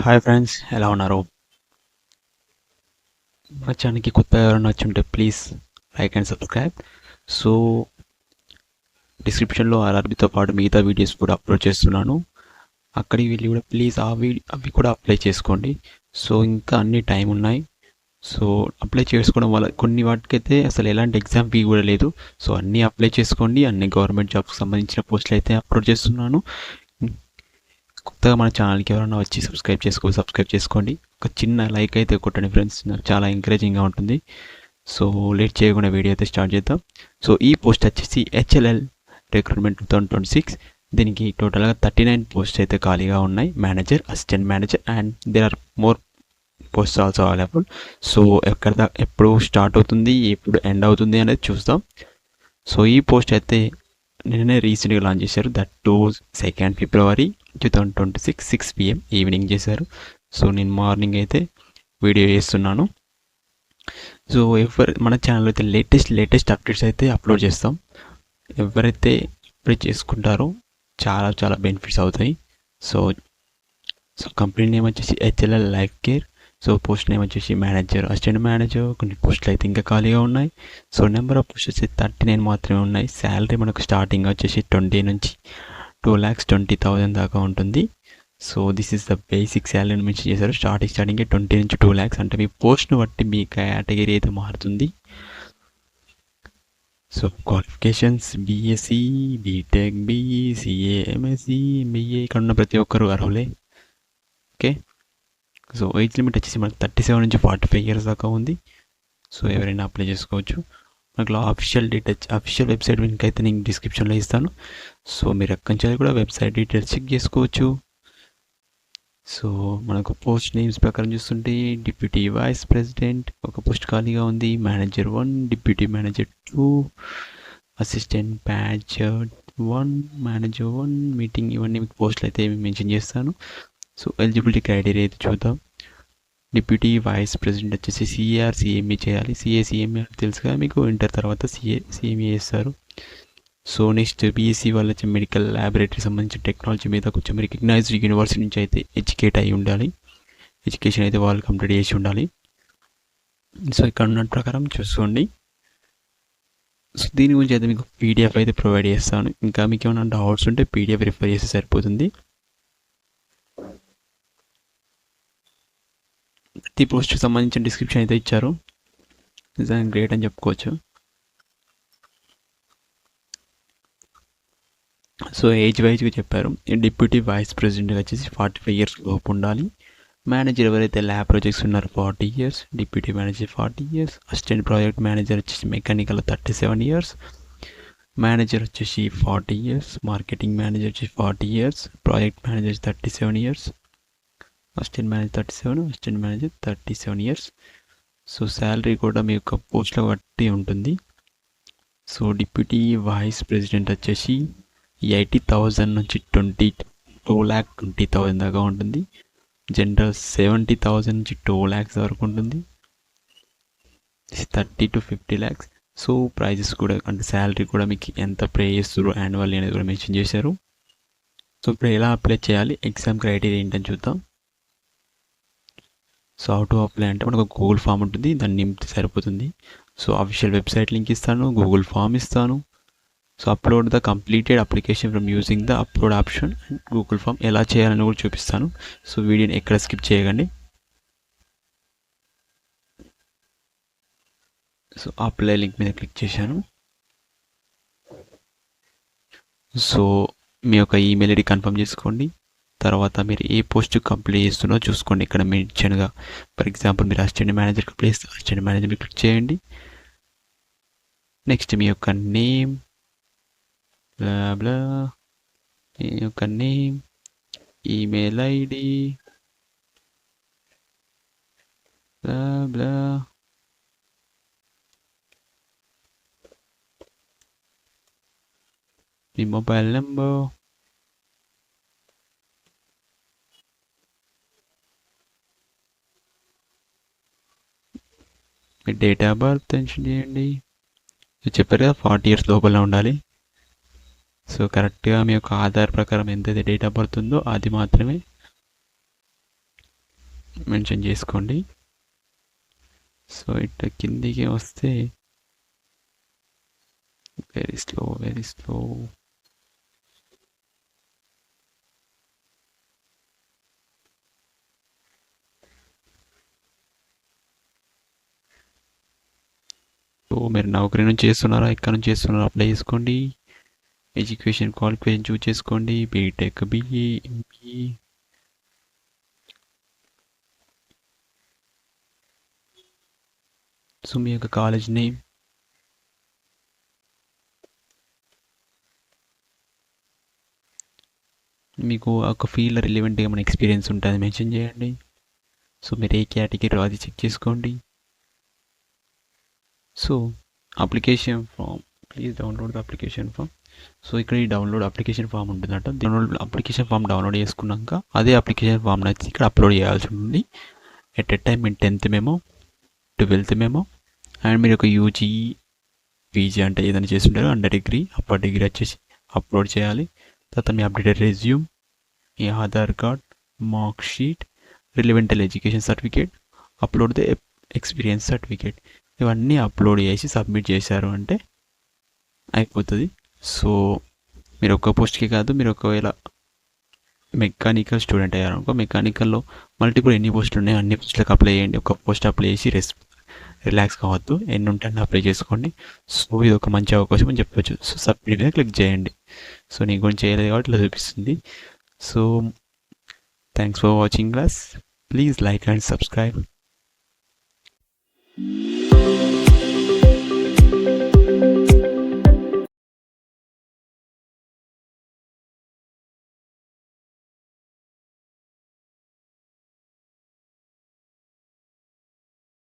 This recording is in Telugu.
హాయ్ ఫ్రెండ్స్, ఎలా ఉన్నారు? మా ఛానల్కి కొత్తగా ఎవరైనా వచ్చి ఉంటే please like and subscribe. So డిస్క్రిప్షన్లో ఆర్ఆర్బీతో పాటు మిగతా వీడియోస్ కూడా అప్లోడ్ చేస్తున్నాను. అక్కడికి వెళ్ళి కూడా ప్లీజ్ అవి కూడా అప్లై చేసుకోండి. సో ఇంకా అన్ని టైం ఉన్నాయి. సో అప్లై చేసుకోవడం వల్ల కొన్ని వాటికైతే అసలు ఎలాంటి ఎగ్జామ్ ఫీ కూడా లేదు. సో అన్నీ అప్లై చేసుకోండి. అన్ని గవర్నమెంట్ జాబ్స్కి సంబంధించిన పోస్టులు అయితే అప్లోడ్ చేస్తున్నాను. కొత్తగా మన ఛానల్కి ఎవరైనా వచ్చి సబ్స్క్రైబ్ చేసుకోండి. ఒక చిన్న లైక్ అయితే కొట్టండి ఫ్రెండ్స్, నాకు చాలా ఎంకరేజింగ్గా ఉంటుంది. సో లేట్ చేయకుండా వీడియో అయితే స్టార్ట్ చేద్దాం. సో ఈ పోస్ట్ వచ్చేసి హెచ్ఎల్ఎల్ రిక్రూట్మెంట్ 2026. దీనికి టోటల్గా 39 పోస్ట్ అయితే ఖాళీగా ఉన్నాయి. Manager, assistant manager and there are more post also available. So ఎప్పుడు స్టార్ట్ అవుతుంది, ఎప్పుడు ఎండ్ అవుతుంది అనేది చూద్దాం. సో ఈ పోస్ట్ అయితే నిన్ననే రీసెంట్గా లాంచ్ చేశారు. దట్ 2 ఫిబ్రవరి 2026 6 PM ఈవినింగ్ చేశారు. సో నేను మార్నింగ్ అయితే వీడియో చేస్తున్నాను. సో మన ఛానల్ అయితే లేటెస్ట్ అప్డేట్స్ అయితే అప్లోడ్ చేస్తాం. ఎవరైతే అప్లై చేసుకుంటారో చాలా బెనిఫిట్స్ అవుతాయి. సో కంపెనీ నేమ్ వచ్చేసి HLL life care. So post name వచ్చేసి మేనేజర్, అసిస్టెంట్ మేనేజర్. కొన్ని పోస్టులు అయితే ఇంకా ఖాళీగా ఉన్నాయి. సో నెంబర్ ఆఫ్ పోస్ట్ వచ్చి 39 మాత్రమే ఉన్నాయి. శాలరీ మనకు స్టార్టింగ్ వచ్చేసి 20 నుంచి 2,20,000 దాకా ఉంటుంది. So this is the basic salary mention చేశారు. స్టార్టింగ్ 20 నుంచి 2 lakhs. అంటే మీ పోస్ట్ను బట్టి మీ కేటగిరీ అయితే మారుతుంది. So qualifications BSc, BTech, BE, CA, MSc, MBA ఇక్కడ ఉన్న ప్రతి ఒక్కరు అర్హులే. ఓకే. సో ఏజ్ లిమిట్ వచ్చేసి మనకు 37 నుంచి 45 years దాకా ఉంది. సో ఎవరైనా అప్లై చేసుకోవచ్చు. మనకు అఫీషియల్ వెబ్సైట్ లింక్ అయితే నేను డిస్క్రిప్షన్లో ఇస్తాను. సో మీరు ఎక్కడి నుంచి కూడా వెబ్సైట్ డీటెయిల్స్ చెక్ చేసుకోవచ్చు. సో మనకు పోస్ట్ నేమ్స్ ప్రకారం చూస్తుంటే డిప్యూటీ వైస్ ప్రెసిడెంట్ ఒక పోస్ట్ ఖాళీగా ఉంది. Manager 1, deputy manager 2, assistant manager 1, manager 1, meeting, ఇవన్నీ మీకు పోస్టులు అయితే మెన్షన్ చేస్తాను. సో ఎలిజిబిలిటీ క్రైటీరియా అయితే చూద్దాం. డిప్యూటీ వైస్ ప్రెసిడెంట్ వచ్చేసి సిఏఎంఈ చేయాలి. సిఏఎంఈ తెలుసుగా మీకు, ఇంటర్ తర్వాత సిఏఎంఈ చేస్తారు. సో నెక్స్ట్ బీఎస్సీ వాళ్ళు వచ్చి మెడికల్ ల్యాబొరేటరీ సంబంధించిన టెక్నాలజీ మీద కొంచెం రికగ్నైజ్డ్ యూనివర్సిటీ నుంచి అయితే ఎడ్యుకేట్ అయి ఉండాలి. ఎడ్యుకేషన్ అయితే వాళ్ళు కంప్లీట్ చేసి ఉండాలి. సో ఇక్కడ ఉన్న ప్రకారం చూసుకోండి. సో దీని గురించి అయితే మీకు పీడిఎఫ్ అయితే ప్రొవైడ్ చేస్తాను. ఇంకా మీకు ఏమైనా డౌట్స్ ఉంటే పీడిఎఫ్ రిఫర్ చేస్తే సరిపోతుంది. ప్రతి పోస్ట్కి సంబంధించిన డిస్క్రిప్షన్ అయితే ఇచ్చారు. నిజంగా గ్రేట్ అని చెప్పుకోవచ్చు. సో ఏజ్ వైజ్గా చెప్పారు. డిప్యూటీ వైస్ ప్రెసిడెంట్ వచ్చేసి 45 years లోపు ఉండాలి. మేనేజర్ ఎవరైతే ల్యాబ్ ప్రాజెక్ట్స్ ఉన్నారో 40 years, deputy manager 40 years, assistant project manager వచ్చేసి మెకానికల్ 37 years, మేనేజర్ వచ్చేసి 40 years, మార్కెటింగ్ మేనేజర్ వచ్చేసి 40 years, project manager 37 years, assistant manager 37, assistant manager 37 years. So salary కూడా మీ యొక్క పోస్ట్లో బట్టి ఉంటుంది. సో డిప్యూటీ వైస్ ప్రెసిడెంట్ వచ్చేసి 80,000 నుంచి 2,20,000 దాకా ఉంటుంది. జనరల్ 70,000 నుంచి 2 lakhs వరకు ఉంటుంది. 30 to 50 lakhs. సో ప్రైజెస్ కూడా, అంటే శాలరీ కూడా మీకు ఎంత పే చేస్తారు యాన్యువల్లీ అనేది కూడా మెన్షన్ చేశారు. సో ఇప్పుడు ఎలా అప్లై చేయాలి, ఎగ్జామ్ క్రైటీరియా ఏంటని చూద్దాం. సో హౌ టు అప్లై అంటే మనకు గూగుల్ ఫామ్ ఉంటుంది, దాన్ని నింపితే సరిపోతుంది. సో అఫీషియల్ వెబ్సైట్ లింక్ ఇస్తాను, గూగుల్ ఫామ్ ఇస్తాను. So upload the completed application from using the upload option and Google form ఎలా చేయాలని కూడా చూపిస్తాను. సో వీడియోని ఎక్కడ స్కిప్ చేయకండి. సో అప్లై లింక్ మీద క్లిక్ చేశాను. సో మీ యొక్క ఈమెయిల్ ఐడి కన్ఫర్మ్ చేసుకోండి. తర్వాత మీరు ఏ పోస్ట్ కంప్లీట్ చేస్తున్నారో చూసుకోండి. ఇక్కడ మెన్షన్గా ఫర్ ఎగ్జాంపుల్ మీరు అసిస్టెంట్ మేనేజర్కి అప్లై చేస్తే అసిస్టెంట్ మేనేజర్ క్లిక్ చేయండి. నెక్స్ట్ మీ యొక్క నేమ్, మీ యొక్క name, email ID, me mobile number, me date of birth mention చేయండి. చెప్పారు కదా 40 years లోపల ఉండాలి. సో కరెక్ట్గా మీ యొక్క ఆధార్ ప్రకారం ఎంతైతే డేట్ ఆఫ్ బర్త్ ఉందో అది మాత్రమే మెన్షన్ చేసుకోండి. సో ఇట్లా కిందికి వస్తే వెరీ స్లో సో మీరు నౌకరీ నుంచి చేస్తున్నారా, ఎక్కడ నుంచి చేస్తున్నారా అప్లై చేసుకోండి. ఎడ్యుకేషన్ క్వాలిఫికేషన్ చూస్ చేసుకోండి. BTech, BE, MBE. సో మీ యొక్క కాలేజ్ నేమ్, మీకు ఒక ఫీల్డ్ రిలవెంట్గా మన ఎక్స్పీరియన్స్ ఉంటుంది మెన్షన్ చేయండి. సో మీరు ఏ కేటగిరీ అది చెక్ చేసుకోండి. So application form, please download the application form. So ఇక్కడ ఈ డౌన్లోడ్ అప్లికేషన్ ఫామ్ ఉంటుందట. డౌన్లోడ్ అప్లికేషన్ ఫామ్ డౌన్లోడ్ చేసుకున్నాక అదే అప్లికేషన్ ఫామ్ వచ్చి ఇక్కడ అప్లోడ్ చేయాల్సి ఉంటుంది. ఎట్ ఎ టైం మీ 10th memo, 12th memo and మీరు ఒక యూజీ, పీజీ అంటే ఏదైనా చేస్తుంటారో అండర్ డిగ్రీ, అప్పర్ డిగ్రీ వచ్చేసి అప్లోడ్ చేయాలి. తర్వాత మీ అప్డేటెడ్ రెజ్యూమ్, మీ Aadhaar card, mark sheet, relevant education certificate, upload the experience certificate, ఇవన్నీ అప్లోడ్ చేసి సబ్మిట్ చేశారు అంటే అయిపోతుంది. సో మీరు ఒక్క పోస్ట్కి కాదు, మీరు ఒకవేళ మెకానికల్ స్టూడెంట్ అయ్యారనుకో, మెకానికల్లో మల్టిపుల్ ఎన్ని పోస్టులు ఉన్నాయో అన్ని పోస్టులకు అప్లై చేయండి. ఒక పోస్ట్ అప్లై చేసి రిలాక్స్ కావద్దు, ఎన్ని ఉంటే అన్ని అప్లై చేసుకోండి. సో ఇది ఒక మంచి అవకాశం అని చెప్పవచ్చు. సో సబ్మిట్ మీద క్లిక్ చేయండి. సో నీ గురించి చేయలేదు కాబట్టి ఇలా చూపిస్తుంది. So thanks for watching class. Please like and subscribe.